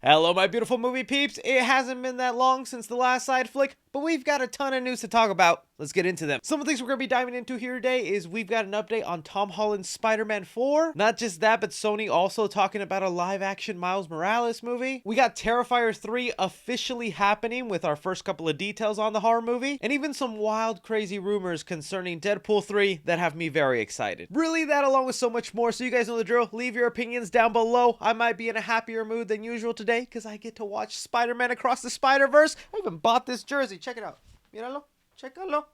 Hello, my beautiful movie peeps. It hasn't been that long since the last side flick, but we've got a ton of news to talk about. Let's get into them. Some of the things we're going to be diving into here today is we've got an update on Tom Holland's Spider-Man 4. Not just that, but Sony also talking about a live-action Miles Morales movie. We got Terrifier 3 officially happening with our first couple of details on the horror movie, and even some wild, crazy rumors concerning Deadpool 3 that have me very excited. Really, that along with so much more, so you guys know the drill. Leave your opinions down below. I might be in a happier mood than usual today because I get to watch Spider-Man Across the Spider-Verse. I even bought this jersey. Check it out. Míralo. Chécalo.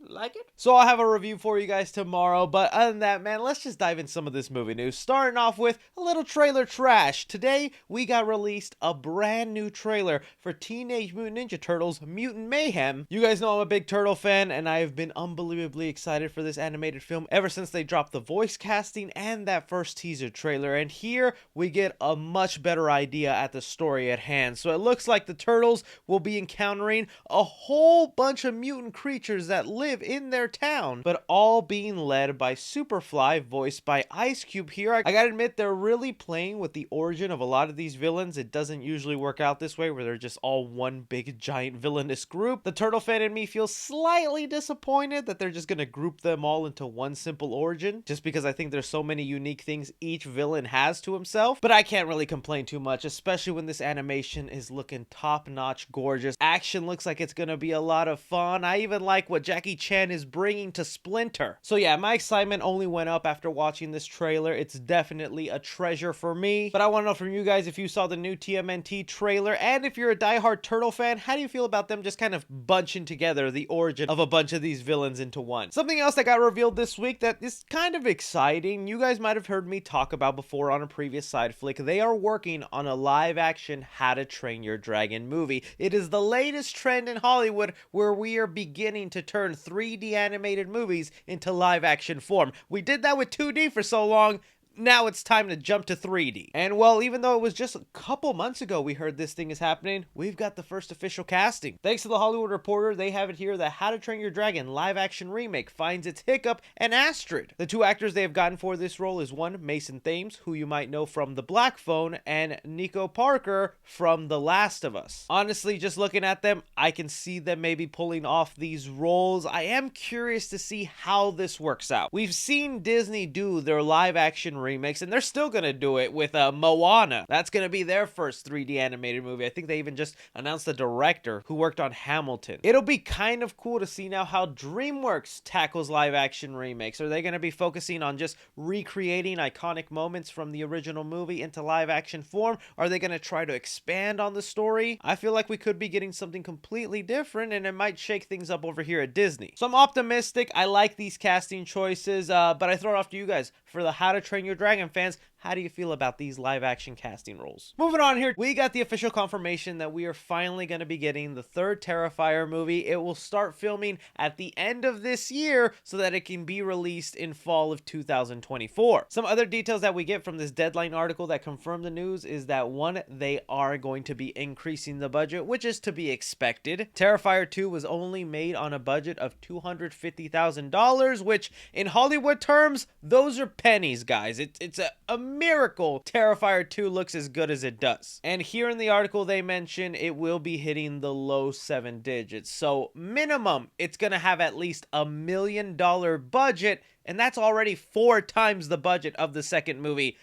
Like it? So I'll have a review for you guys tomorrow, but other than that, man, let's just dive in some of this movie news. Starting off with a little trailer trash. Today, we got released a brand new trailer for Teenage Mutant Ninja Turtles Mutant Mayhem. You guys know I'm a big Turtle fan, and I have been unbelievably excited for this animated film ever since they dropped the voice casting and that first teaser trailer. And here, we get a much better idea at the story at hand. So it looks like the Turtles will be encountering a whole bunch of mutant creatures that live in their town, but all being led by Superfly, voiced by Ice Cube here. I gotta admit, they're really playing with the origin of a lot of these villains. It doesn't usually work out this way, where they're just all one big giant villainous group. The Turtle fan in me feels slightly disappointed that they're just gonna group them all into one simple origin, just because I think there's so many unique things each villain has to himself. But I can't really complain too much, especially when this animation is looking top-notch gorgeous. Action looks like it's gonna be a lot of fun. I even like what Jackie Chan is bringing to Splinter. So yeah, my excitement only went up after watching this trailer. It's definitely a treasure for me. But I want to know from you guys if you saw the new TMNT trailer, and if you're a diehard Turtle fan, how do you feel about them just kind of bunching together the origin of a bunch of these villains into one? Something else that got revealed this week that is kind of exciting, you guys might have heard me talk about before on a previous side flick. They are working on a live action How to Train Your Dragon movie. It is the latest trend in Hollywood where we are beginning to turn 3D animated movies into live action form. We did that with 2D for so long. Now it's time to jump to 3D. And well, even though it was just a couple months ago we heard this thing is happening, we've got the first official casting. Thanks to the Hollywood Reporter, they have it here that How to Train Your Dragon live action remake finds its Hiccup and Astrid. The two actors they have gotten for this role is one, Mason Thames, who you might know from The Black Phone, and Nico Parker from The Last of Us. Honestly, just looking at them, I can see them maybe pulling off these roles. I am curious to see how this works out. We've seen Disney do their live action remakes, and they're still gonna do it with Moana. That's gonna be their first 3D animated movie. I think they even just announced the director who worked on Hamilton. It'll be kind of cool to see now how DreamWorks tackles live action remakes. Are they gonna be focusing on just recreating iconic moments from the original movie into live action form? Are they gonna try to expand on the story? I feel like we could be getting something completely different, and it might shake things up over here at Disney. So I'm optimistic. I like these casting choices, but I throw it off to you guys. For the How to Train Your Dragon fans, how do you feel about these live action casting roles? Moving on here, we got the official confirmation that we are finally going to be getting the third Terrifier movie. It will start filming at the end of this year so that it can be released in fall of 2024. Some other details that we get from this Deadline article that confirm the news is that one, they are going to be increasing the budget, which is to be expected. Terrifier 2 was only made on a budget of $250,000, which in Hollywood terms, those are pennies, guys. It's a miracle Terrifier 2 looks as good as it does. And here in the article they mention it will be hitting the low 7 digits. So minimum, it's gonna have at least $1 million budget, and that's already 4 times the budget of the second movie.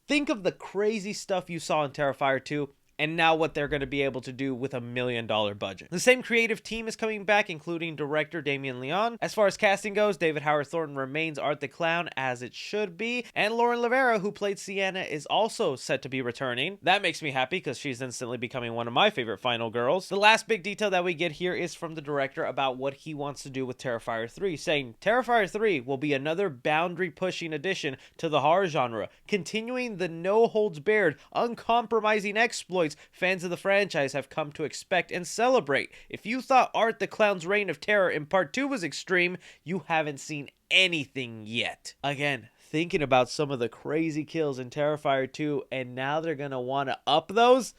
Think of the crazy stuff you saw in Terrifier 2, and now what they're going to be able to do with $1 million budget. The same creative team is coming back, including director Damien Leone. As far as casting goes, David Howard Thornton remains Art the Clown, as it should be, and Lauren Rivera, who played Sienna, is also set to be returning. That makes me happy because she's instantly becoming one of my favorite final girls. The last big detail that we get here is from the director about what he wants to do with Terrifier 3, saying Terrifier 3 will be another boundary-pushing addition to the horror genre, continuing the no-holds-barred, uncompromising exploits fans of the franchise have come to expect and celebrate. If you thought Art the Clown's reign of terror in part 2 was extreme, you haven't seen anything yet. Again, thinking about some of the crazy kills in Terrifier 2, and now they're gonna want to up those.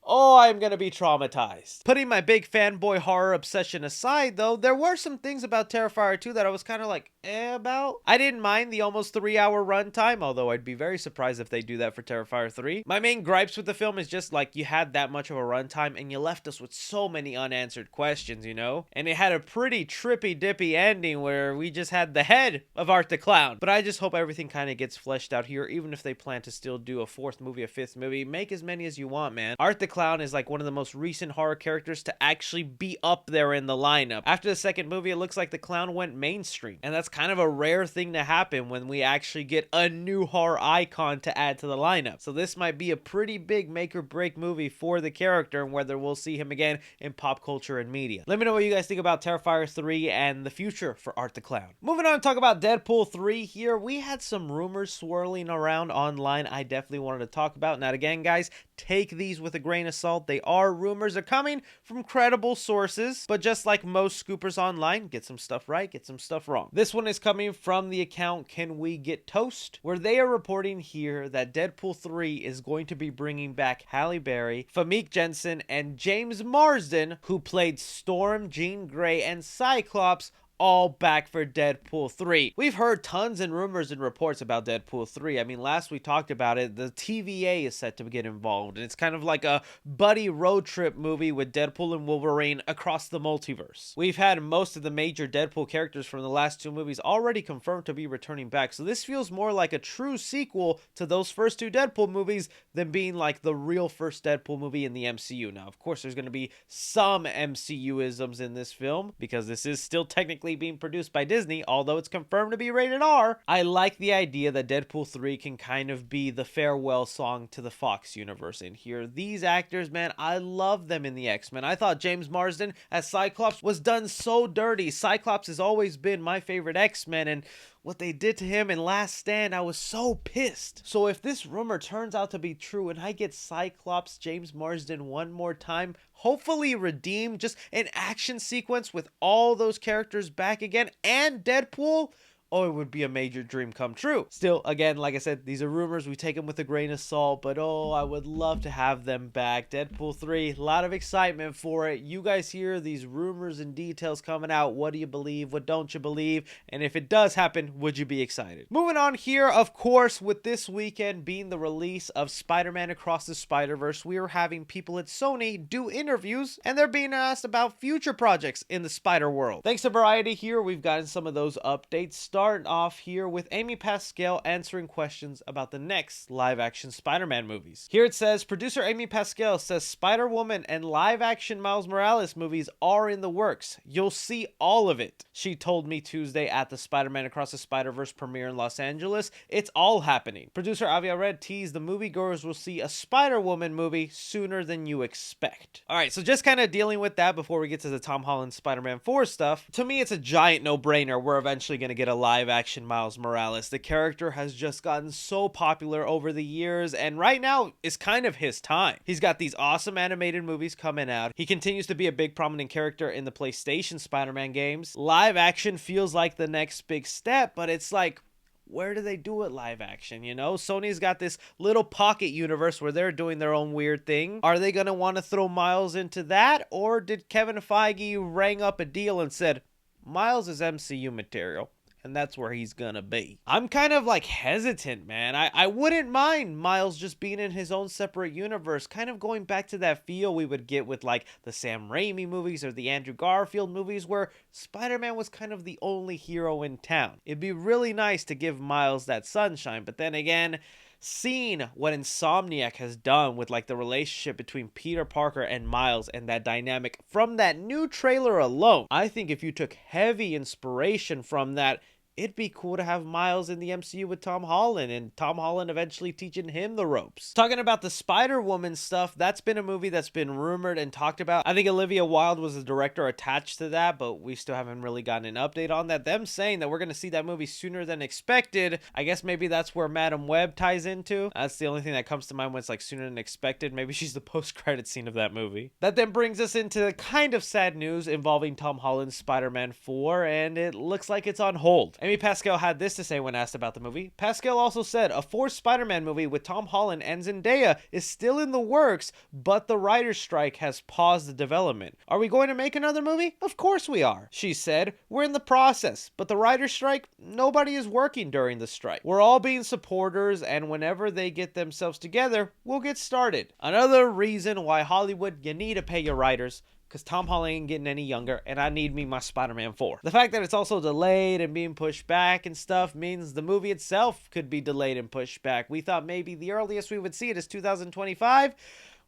oh, I'm gonna be traumatized. Putting my big fanboy horror obsession aside, though, there were some things about Terrifier 2 that I was kind of like, about. I didn't mind the almost 3-hour runtime, although I'd be very surprised if they do that for Terrifier 3. My main gripes with the film is just like, you had that much of a runtime and you left us with so many unanswered questions, you know? And it had a pretty trippy dippy ending where we just had the head of Art the Clown. But I just hope everything kind of gets fleshed out here, even if they plan to still do a 4th movie, a 5th movie. Make as many as you want, man. Art the Clown is like one of the most recent horror characters to actually be up there in the lineup. After the 2nd movie, it looks like the clown went mainstream. And that's kind of a rare thing to happen when we actually get a new horror icon to add to the lineup. So this might be a pretty big make or break movie for the character and whether we'll see him again in pop culture and media. Let me know what you guys think about Terrifier 3 and the future for Art the Clown. Moving on to talk about Deadpool 3 here. We had some rumors swirling around online I definitely wanted to talk about. Now again, guys, take these with a grain of salt. They are rumors. They're coming from credible sources, but just like most scoopers online, get some stuff right, get some stuff wrong. This one is coming from the account Can We Get Toast, where they are reporting here that Deadpool 3 is going to be bringing back Halle Berry, Famke Janssen, and James Marsden, who played Storm, Jean Grey, and Cyclops, all back for Deadpool 3. We've heard tons and rumors and reports about Deadpool 3. I mean, last we talked about it, the TVA is set to get involved, and it's kind of like a buddy road trip movie with Deadpool and Wolverine across the multiverse. We've had most of the major Deadpool characters from the last 2 movies already confirmed to be returning back, so this feels more like a true sequel to those first 2 Deadpool movies than being like the real first Deadpool movie in the MCU. Now, of course, there's going to be some MCU-isms in this film, because this is still technically being produced by Disney, although it's confirmed to be rated R. I like the idea that Deadpool 3 can kind of be the farewell song to the Fox universe in here. These actors, man, I love them in the X-Men. I thought James Marsden as Cyclops was done so dirty. Cyclops has always been my favorite X-Men, and what they did to him in Last Stand, I was so pissed. So if this rumor turns out to be true and I get Cyclops James Marsden one more time, hopefully redeemed, just an action sequence with all those characters back again, and Deadpool, oh, it would be a major dream come true. Still, again, like I said, these are rumors. We take them with a grain of salt, but oh, I would love to have them back. Deadpool 3, a lot of excitement for it. You guys hear these rumors and details coming out. What do you believe? What don't you believe? And if it does happen, would you be excited? Moving on here, of course, with this weekend being the release of Spider-Man Across the Spider-Verse, we are having people at Sony do interviews, and they're being asked about future projects in the Spider world. Thanks to Variety here, we've gotten some of those updates. Starting off here with Amy Pascal answering questions about the next live-action Spider-Man movies. Here it says, producer Amy Pascal says Spider-Woman and live-action Miles Morales movies are in the works. You'll see all of it. She told me Tuesday at the Spider-Man Across the Spider-Verse premiere in Los Angeles. It's all happening. Producer Avia Red teased the moviegoers will see a Spider-Woman movie sooner than you expect. Alright, so just kind of dealing with that before we get to the Tom Holland Spider-Man 4 stuff. To me, it's a giant no-brainer. We're eventually going to get a live-action Miles Morales. The character has just gotten so popular over the years, and right now is kind of his time. He's got these awesome animated movies coming out. He continues to be a big prominent character in the PlayStation Spider-Man games. Live action feels like the next big step, but it's like, where do they do it live action, you know? Sony's got this little pocket universe where they're doing their own weird thing. Are they going to want to throw Miles into that? Or did Kevin Feige ring up a deal and said, Miles is MCU material, and that's where he's gonna be? I'm kind of like hesitant, man. I wouldn't mind Miles just being in his own separate universe, kind of going back to that feel we would get with like the Sam Raimi movies or the Andrew Garfield movies where Spider-Man was kind of the only hero in town. It'd be really nice to give Miles that sunshine, but then again, seeing what Insomniac has done with like the relationship between Peter Parker and Miles and that dynamic from that new trailer alone, I think if you took heavy inspiration from that, it'd be cool to have Miles in the MCU with Tom Holland, and Tom Holland eventually teaching him the ropes. Talking about the Spider-Woman stuff, that's been a movie that's been rumored and talked about. I think Olivia Wilde was the director attached to that, but we still haven't really gotten an update on that. Them saying that we're going to see that movie sooner than expected, I guess maybe that's where Madam Web ties into. That's the only thing that comes to mind when it's like sooner than expected. Maybe she's the post-credit scene of that movie. That then brings us into kind of sad news involving Tom Holland's Spider-Man 4, and it looks like it's on hold. Amy Pascal had this to say when asked about the movie. Pascal also said a fourth Spider-Man movie with Tom Holland and Zendaya is still in the works, but the writer's strike has paused the development. Are we going to make another movie? Of course we are. She said, we're in the process, but the writer's strike, nobody is working during the strike. We're all being supporters, and whenever they get themselves together, we'll get started. Another reason why Hollywood, you need to pay your writers, because Tom Holland ain't getting any younger, and I need me my Spider-Man 4. The fact that it's also delayed and being pushed back and stuff means the movie itself could be delayed and pushed back. We thought maybe the earliest we would see it is 2025.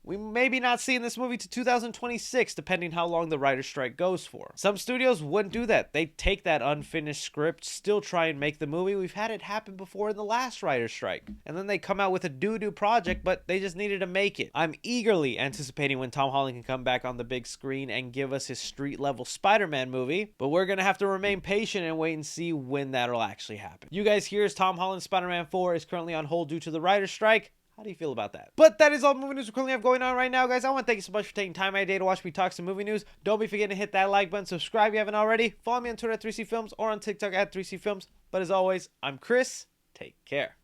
We may be not seeing this movie to 2026, depending how long the writer's strike goes for. Some studios wouldn't do that. They'd take that unfinished script, still try and make the movie. We've had it happen before in the last writer's strike. And then they come out with a doo-doo project, but they just needed to make it. I'm eagerly anticipating when Tom Holland can come back on the big screen and give us his street-level Spider-Man movie, but we're gonna have to remain patient and wait and see when that'll actually happen. You guys, here's Tom Holland's Spider-Man 4 is currently on hold due to the writer's strike. How do you feel about that? But that is all the movie news we currently have going on right now, guys. I want to thank you so much for taking time out of your day to watch me talk some movie news. Don't be forgetting to hit that like button, subscribe if you haven't already. Follow me on Twitter at 3C Films or on TikTok at 3C Films. But as always, I'm Chris. Take care.